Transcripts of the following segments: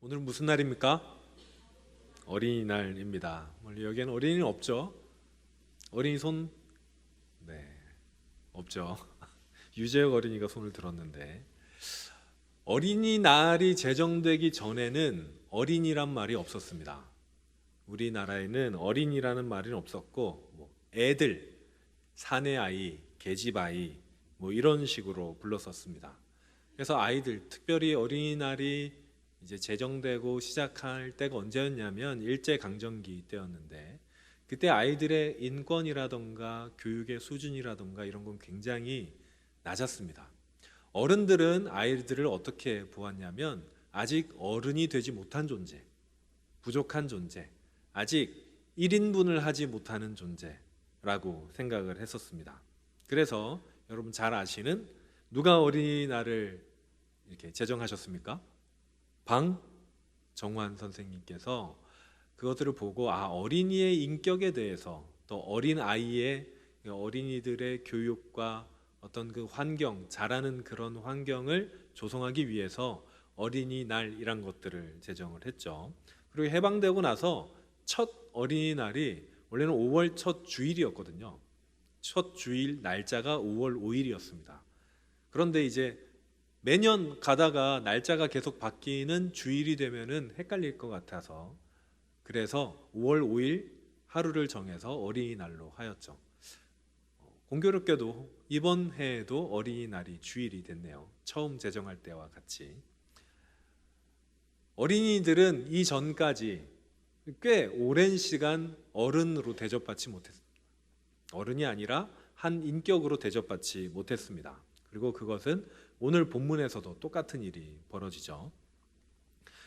오늘 무슨 날입니까? 어린이날입니다. 원래 여기에는 어린이는 없죠? 어린이 손? 네, 없죠. 유재혁 어린이가 손을 들었는데, 어린이날이 제정되기 전에는 어린이란 말이 없었습니다. 우리나라에는 어린이라는 말은 없었고, 애들, 사내 아이, 계집 아이, 이런 식으로 불렀었습니다. 그래서 아이들, 특별히 어린이날이 이제 제정되고 시작할 때가 언제였냐면 일제강점기 때였는데, 그때 아이들의 인권이라던가 교육의 수준이라던가 이런 건 굉장히 낮았습니다. 어른들은 아이들을 어떻게 보았냐면 아직 어른이 되지 못한 존재, 부족한 존재, 아직 1인분을 하지 못하는 존재라고 생각을 했었습니다. 그래서 여러분 잘 아시는, 누가 어린이날을 이렇게 제정하셨습니까? 방정환 선생님께서 그것들을 보고 어린이의 인격에 대해서, 또 어린 아이의, 어린이들의 교육과 어떤 그 환경, 자라는 그런 환경을 조성하기 위해서 어린이날이란 것들을 제정을 했죠. 그리고 해방되고 나서 첫 어린이날이 원래는 5월 첫 주일이었거든요. 첫 주일 날짜가 5월 5일이었습니다. 그런데 이제 매년 가다가 날짜가 계속 바뀌는 주일이 되면은 헷갈릴 것 같아서, 그래서 5월 5일 하루를 정해서 어린이날로 하였죠. 공교롭게도 이번 해에도 어린이날이 주일이 됐네요. 처음 제정할 때와 같이. 어린이들은 이전까지 꽤 오랜 시간 어른으로 대접받지 못했습니다. 어른이 아니라 한 인격으로 대접받지 못했습니다. 그리고 그것은 오늘 본문에서도 똑같은 일이 벌어지죠.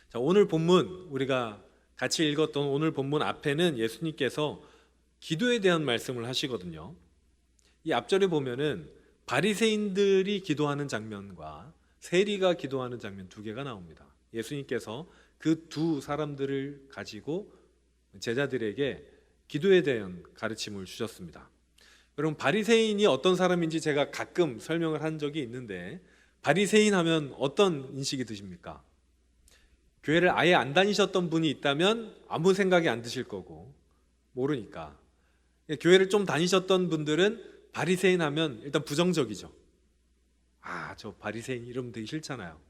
자, 오늘 본문, 우리가 같이 읽었던 오늘 본문 앞에는 예수님께서 기도에 대한 말씀을 하시거든요. 이 앞절에 보면은 바리새인들이 기도하는 장면과 세리가 기도하는 장면 두 개가 나옵니다. 예수님께서 그 두 사람들을 가지고 제자들에게 기도에 대한 가르침을 주셨습니다. 여러분, 바리새인이 어떤 사람인지 제가 가끔 설명을 한 적이 있는데, 바리새인 하면 어떤 인식이 드십니까? 교회를 아예 안 다니셨던 분이 있다면 아무 생각이 안 드실 거고, 모르니까. 교회를 좀 다니셨던 분들은 바리새인 하면 일단 부정적이죠. 저 바리새인 이러면 되게 싫잖아요.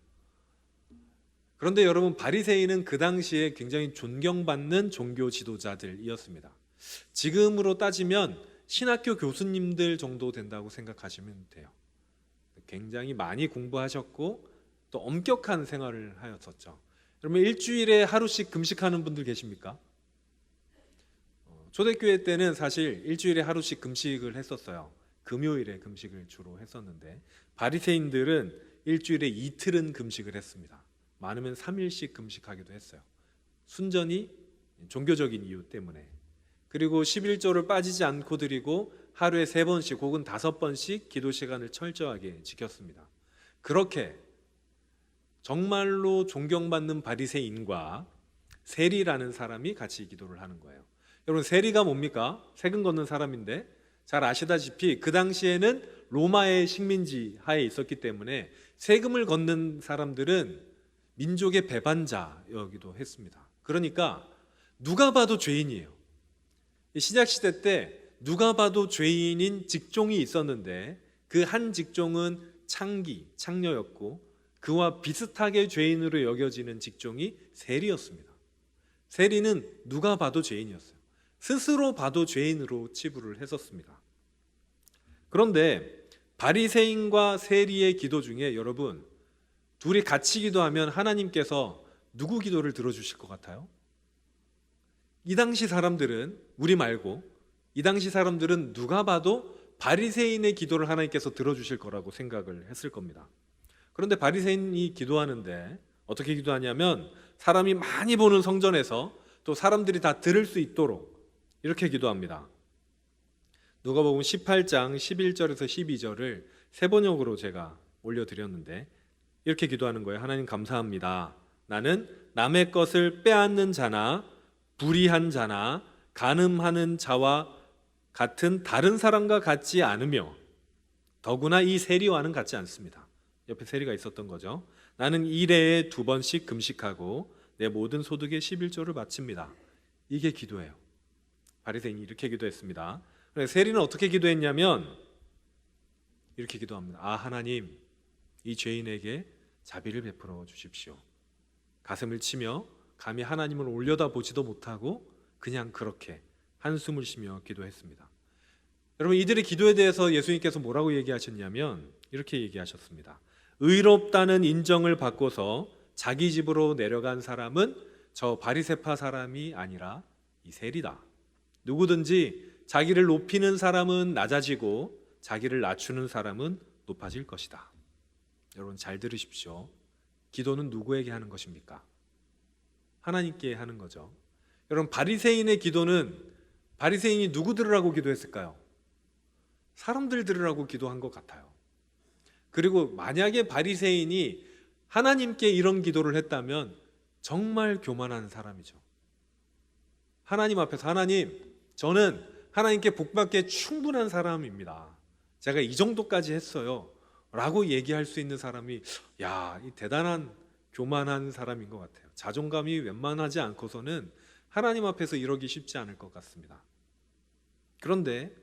그런데 여러분, 바리새인은 그 당시에 굉장히 존경받는 종교 지도자들이었습니다. 지금으로 따지면 신학교 교수님들 정도 된다고 생각하시면 돼요. 굉장히 많이 공부하셨고 또 엄격한 생활을 하였었죠. 여러분, 일주일에 하루씩 금식하는 분들 계십니까? 초대교회 때는 사실 일주일에 하루씩 금식을 했었어요. 금요일에 금식을 주로 했었는데, 바리새인들은 일주일에 이틀은 금식을 했습니다. 많으면 3일씩 금식하기도 했어요. 순전히 종교적인 이유 때문에. 그리고 11조를 빠지지 않고 드리고 하루에 3번씩 혹은 5번씩 기도 시간을 철저하게 지켰습니다. 그렇게 정말로 존경받는 바리새인과 세리라는 사람이 같이 기도를 하는 거예요. 여러분, 세리가 뭡니까? 세금 걷는 사람인데, 잘 아시다시피 그 당시에는 로마의 식민지 하에 있었기 때문에 세금을 걷는 사람들은 민족의 배반자이기도 했습니다. 그러니까 누가 봐도 죄인이에요. 신약시대 때 누가 봐도 죄인인 직종이 있었는데, 그 한 직종은 창녀였고, 그와 비슷하게 죄인으로 여겨지는 직종이 세리였습니다. 세리는 누가 봐도 죄인이었어요. 스스로 봐도 죄인으로 치부를 했었습니다. 그런데 바리새인과 세리의 기도 중에 여러분, 둘이 같이 기도하면 하나님께서 누구 기도를 들어주실 것 같아요? 이 당시 사람들은, 우리 말고 이 당시 사람들은 누가 봐도 바리새인의 기도를 하나님께서 들어주실 거라고 생각을 했을 겁니다. 그런데 바리새인이 기도하는데 어떻게 기도하냐면, 사람이 많이 보는 성전에서 또 사람들이 다 들을 수 있도록 이렇게 기도합니다. 누가복음 18장 11절에서 12절을 세 번역으로 제가 올려드렸는데, 이렇게 기도하는 거예요. 하나님 감사합니다. 나는 남의 것을 빼앗는 자나 불의한 자나 간음하는 자와 같은 다른 사람과 같지 않으며, 더구나 이 세리와는 같지 않습니다. 옆에 세리가 있었던 거죠. 나는 일해에 2번씩 금식하고 내 모든 소득의 11조를 바칩니다. 이게 기도예요. 바리새인이 이렇게 기도했습니다. 세리는 어떻게 기도했냐면 이렇게 기도합니다. 아, 하나님, 이 죄인에게 자비를 베풀어 주십시오. 가슴을 치며 감히 하나님을 올려다보지도 못하고 그냥 그렇게 한숨을 쉬며 기도했습니다. 여러분, 이들의 기도에 대해서 예수님께서 뭐라고 얘기하셨냐면 이렇게 얘기하셨습니다. 의롭다는 인정을 받고서 자기 집으로 내려간 사람은 저 바리새파 사람이 아니라 이 세리다. 누구든지 자기를 높이는 사람은 낮아지고 자기를 낮추는 사람은 높아질 것이다. 여러분, 잘 들으십시오. 기도는 누구에게 하는 것입니까? 하나님께 하는 거죠. 여러분, 바리새인의 기도는 바리새인이 누구 들으라고 기도했을까요? 사람들 들으라고 기도한 것 같아요. 그리고 만약에 바리새인이 하나님께 이런 기도를 했다면 정말 교만한 사람이죠. 하나님 앞에서 하나님, 저는 하나님께 복받기에 충분한 사람입니다. 제가 이 정도까지 했어요 라고 얘기할 수 있는 사람이 이 대단한 교만한 사람인 것 같아요. 자존감이 웬만하지 않고서는 하나님 앞에서 이러기 쉽지 않을 것 같습니다. 그런데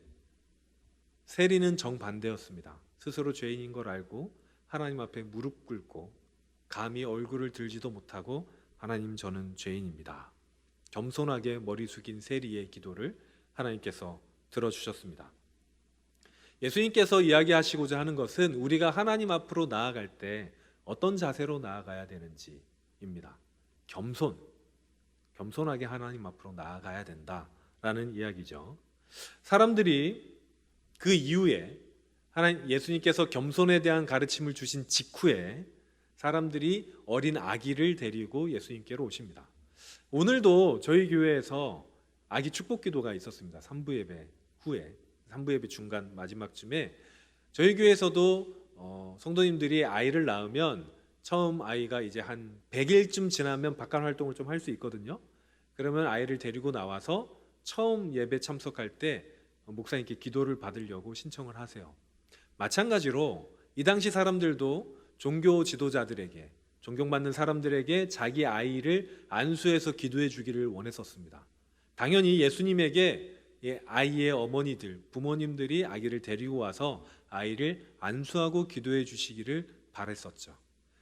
세리는 정반대였습니다. 스스로 죄인인 걸 알고 하나님 앞에 무릎 꿇고 감히 얼굴을 들지도 못하고 하나님, 저는 죄인입니다. 겸손하게 머리 숙인 세리의 기도를 하나님께서 들어주셨습니다. 예수님께서 이야기하시고자 하는 것은 우리가 하나님 앞으로 나아갈 때 어떤 자세로 나아가야 되는지입니다. 겸손하게 하나님 앞으로 나아가야 된다라는 이야기죠. 사람들이 그 이후에 예수님께서 겸손에 대한 가르침을 주신 직후에 사람들이 어린 아기를 데리고 예수님께로 오십니다. 오늘도 저희 교회에서 아기 축복 기도가 있었습니다. 3부 예배 후에, 3부 예배 중간 마지막쯤에 저희 교회에서도 성도님들이 아이를 낳으면 처음 아이가 이제 한 100일쯤 지나면 바깥 활동을 좀 할 수 있거든요. 그러면 아이를 데리고 나와서 처음 예배 참석할 때 목사님께 기도를 받으려고 신청을 하세요. 마찬가지로 이 당시 사람들도 종교 지도자들에게, 존경받는 사람들에게 자기 아이를 안수해서 기도해 주기를 원했었습니다. 당연히 예수님에게 아이의 어머니들, 부모님들이 아기를 데리고 와서 아이를 안수하고 기도해 주시기를 바랬었죠.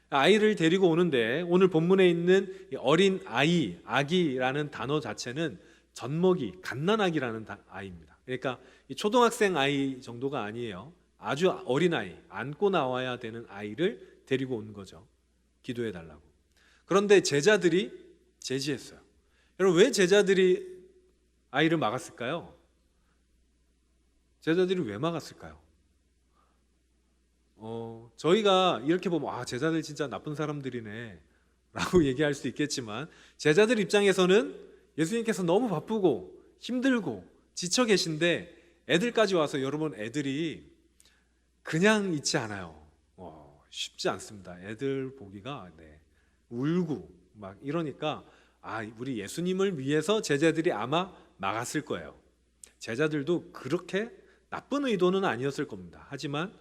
아이를 데리고 오는데 오늘 본문에 있는 어린 아이, 아기라는 단어 자체는 젖먹이, 갓난아기라는 아이입니다. 그러니까 초등학생 아이 정도가 아니에요. 아주 어린 아이, 안고 나와야 되는 아이를 데리고 온 거죠. 기도해 달라고. 그런데 제자들이 제지했어요. 여러분, 왜 제자들이 아이를 막았을까요? 제자들이 왜 막았을까요? 저희가 이렇게 보면 제자들 진짜 나쁜 사람들이네 라고 얘기할 수 있겠지만 제자들 입장에서는 예수님께서 너무 바쁘고 힘들고 지쳐 계신데 애들까지 와서, 여러분, 애들이 그냥 있지 않아요. 쉽지 않습니다. 애들 보기가 울고 막 이러니까 우리 예수님을 위해서 제자들이 아마 막았을 거예요. 제자들도 그렇게 나쁜 의도는 아니었을 겁니다. 하지만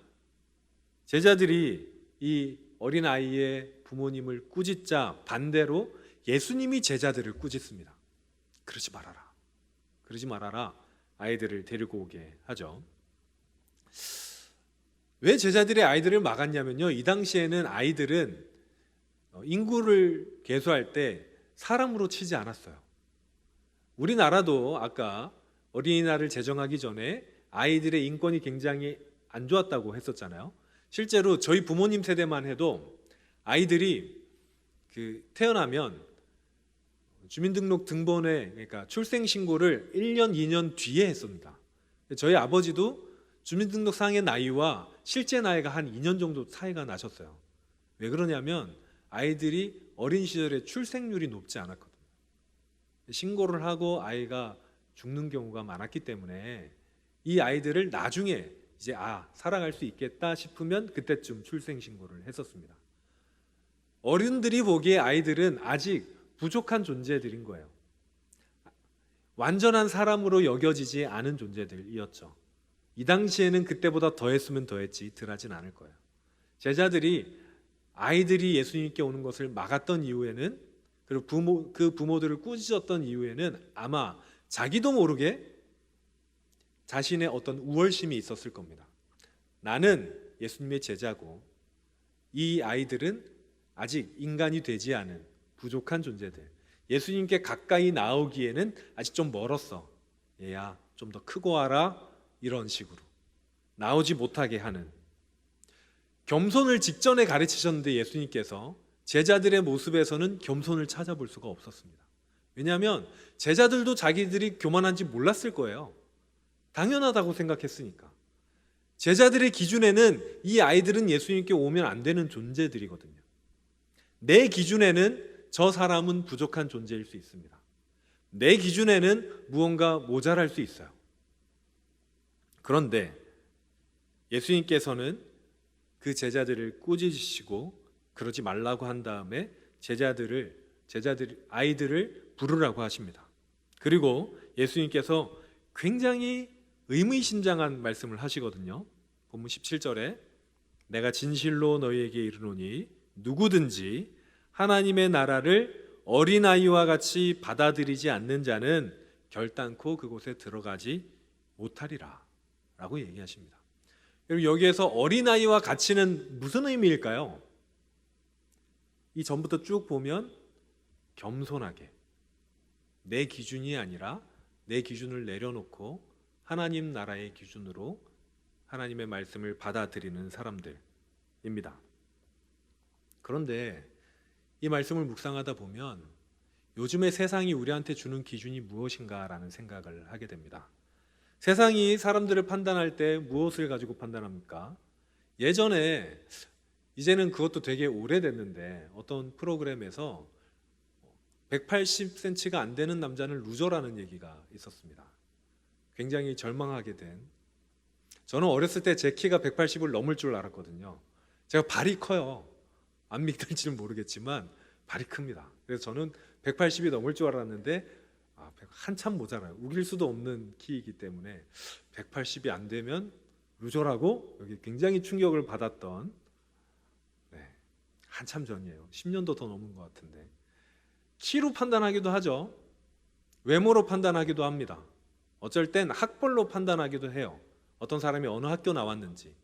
제자들이 이 어린아이의 부모님을 꾸짖자 반대로 예수님이 제자들을 꾸짖습니다. 그러지 말아라. 아이들을 데리고 오게 하죠. 왜 제자들이 아이들을 막았냐면요, 이 당시에는 아이들은 인구를 계수할 때 사람으로 치지 않았어요. 우리나라도 아까 어린이날을 제정하기 전에 아이들의 인권이 굉장히 안 좋았다고 했었잖아요. 실제로 저희 부모님 세대만 해도 아이들이 태어나면 주민등록 등본에, 그러니까 출생신고를 1년, 2년 뒤에 했습니다. 저희 아버지도 주민등록상의 나이와 실제 나이가 한 2년 정도 차이가 나셨어요. 왜 그러냐면 아이들이 어린 시절에 출생률이 높지 않았거든요. 신고를 하고 아이가 죽는 경우가 많았기 때문에 이 아이들을 나중에 이제 살아갈 수 있겠다 싶으면 그때쯤 출생신고를 했었습니다. 어른들이 보기에 아이들은 아직 부족한 존재들인 거예요. 완전한 사람으로 여겨지지 않은 존재들이었죠. 이 당시에는 그때보다 더했으면 더했지 덜하진 않을 거예요. 제자들이 아이들이 예수님께 오는 것을 막았던 이유에는 그리고 그 부모들을 꾸짖었던 이유에는 아마 자기도 모르게 자신의 어떤 우월심이 있었을 겁니다. 나는 예수님의 제자고 이 아이들은 아직 인간이 되지 않은 부족한 존재들, 예수님께 가까이 나오기에는 아직 좀 멀었어. 얘야 좀 더 크고 와라. 이런 식으로 나오지 못하게 하는, 겸손을 직전에 가르치셨는데 예수님께서 제자들의 모습에서는 겸손을 찾아볼 수가 없었습니다. 왜냐하면 제자들도 자기들이 교만한지 몰랐을 거예요. 당연하다고 생각했으니까. 제자들의 기준에는 이 아이들은 예수님께 오면 안 되는 존재들이거든요. 내 기준에는 저 사람은 부족한 존재일 수 있습니다. 내 기준에는 무언가 모자랄 수 있어요. 그런데 예수님께서는 그 제자들을 꾸짖으시고 그러지 말라고 한 다음에 아이들을 부르라고 하십니다. 그리고 예수님께서 굉장히 의미심장한 말씀을 하시거든요. 본문 17절에 내가 진실로 너희에게 이르노니 누구든지 하나님의 나라를 어린아이와 같이 받아들이지 않는 자는 결단코 그곳에 들어가지 못하리라 라고 얘기하십니다. 여러분, 여기에서 어린아이와 같이는 무슨 의미일까요? 이 전부터 쭉 보면 겸손하게, 내 기준이 아니라 내 기준을 내려놓고 하나님 나라의 기준으로 하나님의 말씀을 받아들이는 사람들입니다. 그런데 이 말씀을 묵상하다 보면 요즘의 세상이 우리한테 주는 기준이 무엇인가라는 생각을 하게 됩니다. 세상이 사람들을 판단할 때 무엇을 가지고 판단합니까? 예전에, 이제는 그것도 되게 오래됐는데 어떤 프로그램에서 180cm가 안 되는 남자는 루저라는 얘기가 있었습니다. 굉장히 절망하게 된, 저는 어렸을 때 제 키가 180을 넘을 줄 알았거든요. 제가 발이 커요. 안 믿을지는 모르겠지만 발이 큽니다. 그래서 저는 180이 넘을 줄 알았는데 한참 모자라요. 우길 수도 없는 키이기 때문에 180이 안 되면 루저라고 여기 굉장히 충격을 받았던, 한참 전이에요. 10년도 더 넘은 것 같은데. 키로 판단하기도 하죠. 외모로 판단하기도 합니다. 어쩔 땐 학벌로 판단하기도 해요. 어떤 사람이 어느 학교 나왔는지,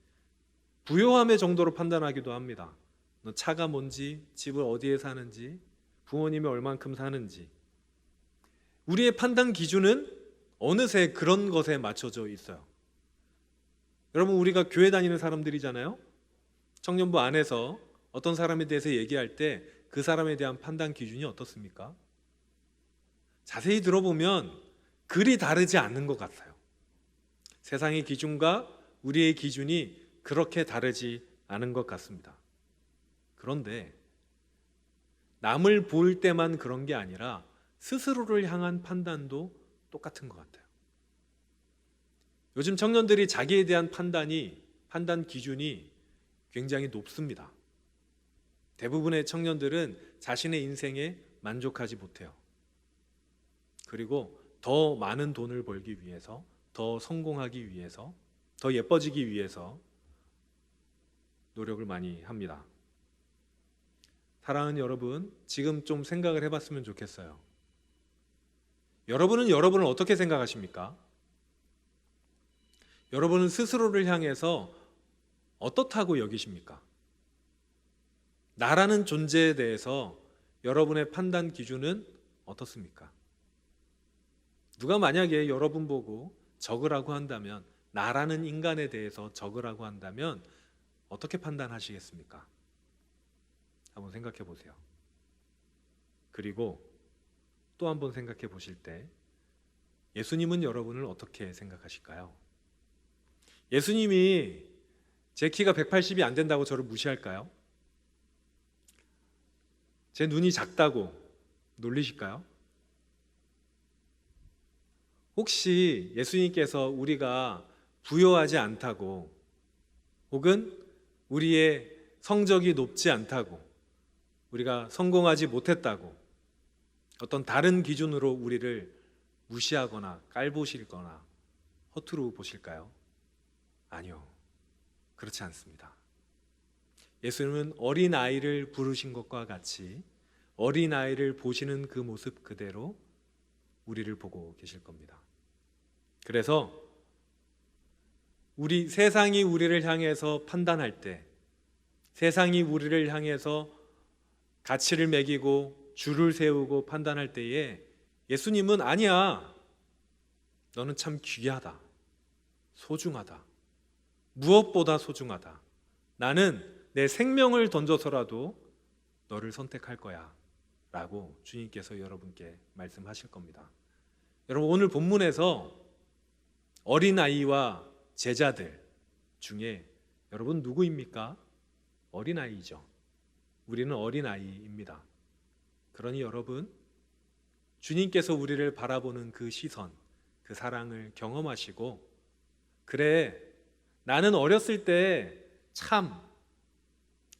부요함의 정도로 판단하기도 합니다. 너 차가 뭔지, 집을 어디에 사는지, 부모님이 얼만큼 사는지. 우리의 판단 기준은 어느새 그런 것에 맞춰져 있어요. 여러분, 우리가 교회 다니는 사람들이잖아요. 청년부 안에서 어떤 사람에 대해서 얘기할 때 그 사람에 대한 판단 기준이 어떻습니까? 자세히 들어보면 그리 다르지 않는 것 같아요. 세상의 기준과 우리의 기준이 그렇게 다르지 않은 것 같습니다. 그런데 남을 볼 때만 그런 게 아니라 스스로를 향한 판단도 똑같은 것 같아요. 요즘 청년들이 자기에 대한 판단 기준이 굉장히 높습니다. 대부분의 청년들은 자신의 인생에 만족하지 못해요. 그리고 더 많은 돈을 벌기 위해서, 더 성공하기 위해서, 더 예뻐지기 위해서 노력을 많이 합니다. 사랑하는 여러분, 지금 좀 생각을 해봤으면 좋겠어요. 여러분은 여러분을 어떻게 생각하십니까? 여러분은 스스로를 향해서 어떻다고 여기십니까? 나라는 존재에 대해서 여러분의 판단 기준은 어떻습니까? 누가 만약에 여러분 보고 적으라고 한다면, 나라는 인간에 대해서 적으라고 한다면 어떻게 판단하시겠습니까? 한번 생각해 보세요. 그리고 또 한번 생각해 보실 때 예수님은 여러분을 어떻게 생각하실까요? 예수님이 제 키가 180이 안 된다고 저를 무시할까요? 제 눈이 작다고 놀리실까요? 혹시 예수님께서 우리가 부요하지 않다고, 혹은 우리의 성적이 높지 않다고, 우리가 성공하지 못했다고 어떤 다른 기준으로 우리를 무시하거나 깔보실거나 허투루 보실까요? 아니요, 그렇지 않습니다. 예수님은 어린아이를 부르신 것과 같이 어린아이를 보시는 그 모습 그대로 우리를 보고 계실 겁니다. 그래서 세상이 우리를 향해서 판단할 때, 세상이 우리를 향해서 가치를 매기고 줄을 세우고 판단할 때에 예수님은 아니야, 너는 참 귀하다, 소중하다, 무엇보다 소중하다, 나는 내 생명을 던져서라도 너를 선택할 거야 라고 주님께서 여러분께 말씀하실 겁니다. 여러분, 오늘 본문에서 어린아이와 제자들 중에 여러분 누구입니까? 어린아이죠. 우리는 어린아이입니다. 그러니 여러분, 주님께서 우리를 바라보는 그 시선, 그 사랑을 경험하시고, 그래, 나는 어렸을 때 참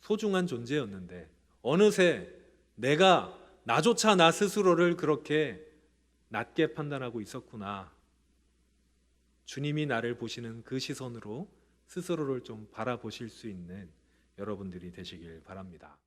소중한 존재였는데 어느새 내가 나조차 나 스스로를 그렇게 낮게 판단하고 있었구나. 주님이 나를 보시는 그 시선으로 스스로를 좀 바라보실 수 있는 여러분들이 되시길 바랍니다.